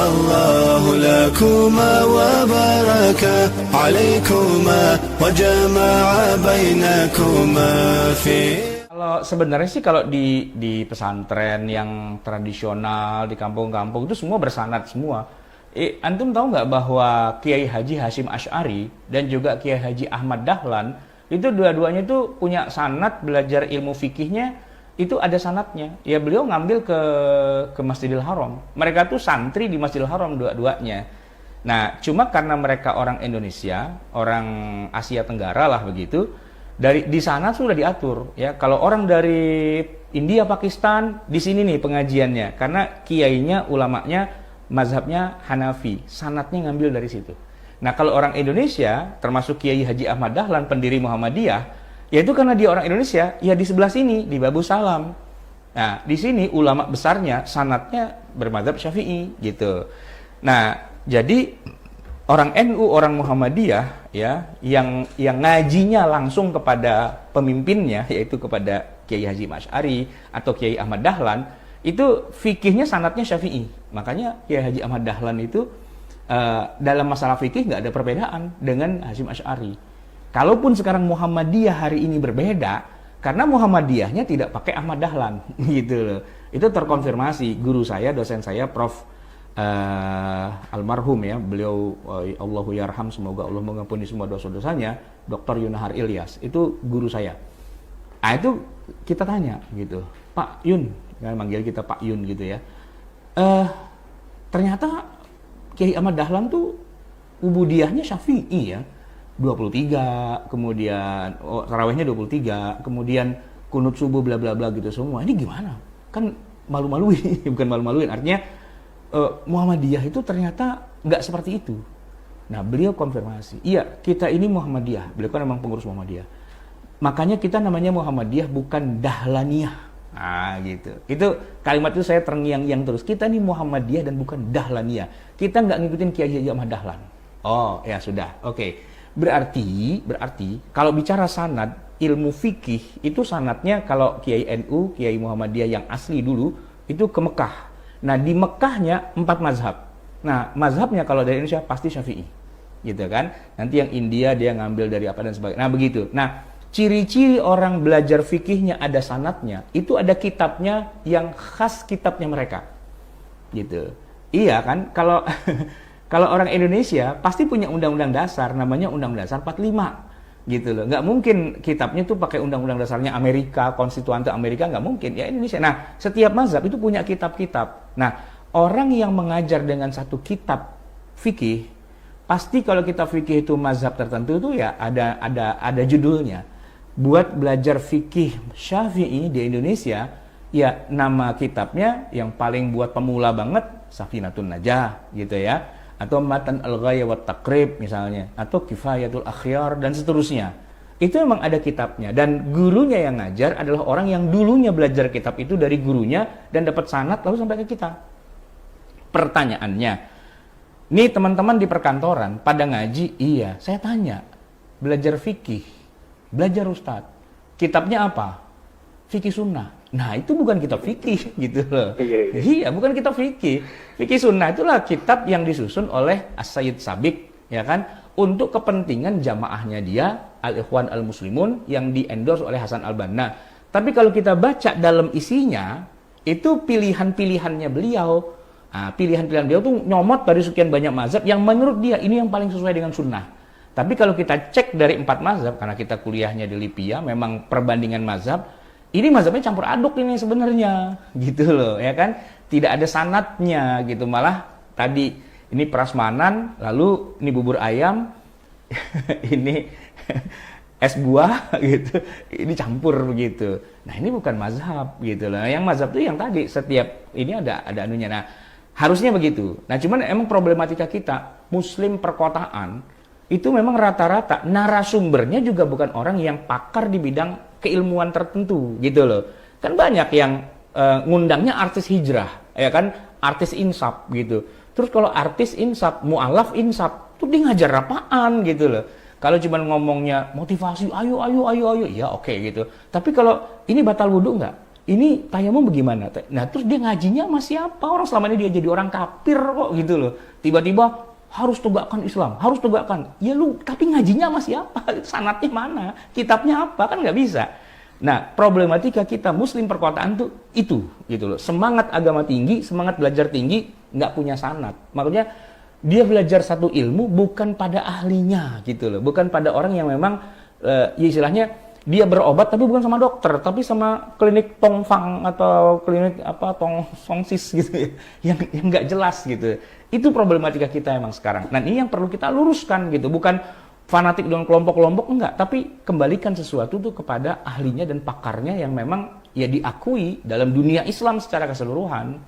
الله لكما وبارك عليكما وجمع بينكما في. Kalau sebenarnya sih kalau di pesantren yang tradisional di kampung-kampung itu semua bersanad semua. Antum tahu nggak bahwa Kiai Haji Hasyim Asy'ari dan juga Kiai Haji Ahmad Dahlan itu dua-duanya itu punya sanad belajar ilmu fikihnya itu ada sanadnya. Ya beliau ngambil ke Masjidil Haram. Mereka tuh santri di Masjidil Haram dua-duanya. Nah, cuma karena mereka orang Indonesia, orang Asia Tenggara lah begitu. Di sana sudah diatur ya, kalau orang dari India, Pakistan di sini nih pengajiannya karena kiainya, ulamanya mazhabnya Hanafi, sanadnya ngambil dari situ. Nah, kalau orang Indonesia termasuk Kiai Haji Ahmad Dahlan pendiri Muhammadiyah, yaitu karena dia orang Indonesia, ya di sebelah sini di Babu Salam. Nah, di sini ulama besarnya sanadnya bermadzhab Syafi'i gitu. Nah, jadi orang NU, orang Muhammadiyah ya yang ngajinya langsung kepada pemimpinnya yaitu kepada Kiai Hasyim Asy'ari atau Kiai Ahmad Dahlan itu fikihnya sanadnya Syafi'i. Makanya Kiai Haji Ahmad Dahlan itu dalam masalah fikih nggak ada perbedaan dengan Hasyim Asy'ari. Kalaupun sekarang Muhammadiyah hari ini berbeda karena Muhammadiyahnya tidak pakai Ahmad Dahlan gitu loh. Itu terkonfirmasi guru saya, dosen saya Prof almarhum ya, beliau Allahu yarham, semoga Allah mengampuni semua dosa-dosanya, Dr. Yunahar Ilyas, itu guru saya. Ah itu kita tanya gitu, Pak Yun, kan manggil kita Pak Yun gitu ya. Ternyata Kiai Ahmad Dahlan tuh ubudiyahnya Syafi'i ya. 23, kemudian tarawihnya 23, kemudian kunut subuh bla bla bla gitu semua. Ini gimana? Kan malu-maluin, bukan malu-maluin, artinya Muhammadiyah itu ternyata nggak seperti itu. Nah, beliau konfirmasi, iya kita ini Muhammadiyah, beliau kan memang pengurus Muhammadiyah. Makanya kita namanya Muhammadiyah bukan Dahlaniyah. Nah, gitu. Itu kalimat itu saya terngiang-ngiang terus. Kita ini Muhammadiyah dan bukan Dahlaniyah. Kita nggak ngikutin Kiai Haji Ahmad Dahlan. Oh, ya sudah. Oke. Berarti kalau bicara sanad, ilmu fikih itu sanadnya kalau Kiai NU, Kiai Muhammadiyah yang asli dulu itu ke Mekah. Nah, di Mekahnya 4 mazhab. Nah, mazhabnya kalau dari Indonesia pasti Syafi'i. Gitu kan? Nanti yang India dia ngambil dari apa dan sebagainya. Nah, begitu. Nah, ciri-ciri orang belajar fikihnya ada sanadnya, itu ada kitabnya yang khas kitabnya mereka. Gitu. Iya kan? Kalau kalau orang Indonesia pasti punya undang-undang dasar namanya Undang-Undang Dasar 45. Gitu loh, nggak mungkin kitabnya tuh pakai undang-undang dasarnya Amerika, konstituante Amerika, nggak mungkin, ya Indonesia. Nah, setiap mazhab itu punya kitab-kitab. Nah, orang yang mengajar dengan satu kitab fikih, pasti kalau kitab fikih itu mazhab tertentu tuh ya ada judulnya. Buat belajar fikih Syafi'i di Indonesia, ya nama kitabnya yang paling buat pemula banget Safinatun Najah gitu ya. Atau Matan Al-Ghaya wa Taqrib misalnya, atau Kifayatul Akhyar dan seterusnya. Itu memang ada kitabnya, dan gurunya yang ngajar adalah orang yang dulunya belajar kitab itu dari gurunya dan dapat sanad lalu sampai ke kita. Pertanyaannya, nih teman-teman di perkantoran pada ngaji, iya, saya tanya, belajar fikih, belajar ustadz, kitabnya apa? Fikih sunnah. Nah, itu bukan kitab fikih gitu loh. Iya, bukan kitab fikih. Fikih sunnah itulah kitab yang disusun oleh As-Sayyid Sabiq, ya kan? Untuk kepentingan jamaahnya dia, Al-Ikhwan Al-Muslimun, yang di-endorse oleh Hasan Al-Banna. Tapi kalau kita baca dalam isinya, itu pilihan-pilihannya beliau. Nah, pilihan-pilihan beliau tuh nyomot dari sekian banyak mazhab yang menurut dia ini yang paling sesuai dengan sunnah. Tapi kalau kita cek dari 4 mazhab, karena kita kuliahnya di Lipia, memang perbandingan mazhab, ini mazhabnya campur aduk ini sebenarnya, gitu loh, ya kan? Tidak ada sanadnya, gitu. Malah tadi ini prasmanan, lalu ini bubur ayam, ini es buah, gitu. Ini campur begitu. Nah, ini bukan mazhab, gitu loh. Yang mazhab itu yang tadi setiap ini ada anunya. Nah, harusnya begitu. Nah, cuman emang problematika kita Muslim perkotaan itu memang rata-rata narasumbernya juga bukan orang yang pakar di bidang keilmuan tertentu gitu loh. Kan banyak yang ngundangnya artis hijrah, ya kan, artis insaf gitu. Terus kalau artis insaf, mu'alaf insaf, tuh dia ngajar apaan gitu loh. Kalau cuma ngomongnya motivasi, ayo, ya oke gitu. Tapi kalau ini batal wudhu nggak? ini tayamum bagaimana? Nah terus dia ngajinya sama siapa? Orang selama ini dia jadi orang kafir kok gitu loh. Tiba-tiba harus tegakkan Islam, harus tegakkan. Ya lu, tapi ngajinya sama siapa? Sanatnya mana? Kitabnya apa? Kan nggak bisa. Nah, problematika kita Muslim perkotaan tuh itu gitu loh. Semangat agama tinggi, semangat belajar tinggi, nggak punya sanad. Maksudnya dia belajar satu ilmu bukan pada ahlinya gitu loh, bukan pada orang yang memang ya istilahnya dia berobat tapi bukan sama dokter, tapi sama klinik tongfang atau klinik apa songsis gitu ya, yang nggak jelas gitu. Itu problematika kita emang sekarang. Nah ini yang perlu kita luruskan gitu, bukan fanatik dengan kelompok-kelompok, enggak, tapi kembalikan sesuatu tuh kepada ahlinya dan pakarnya yang memang ya diakui dalam dunia Islam secara keseluruhan.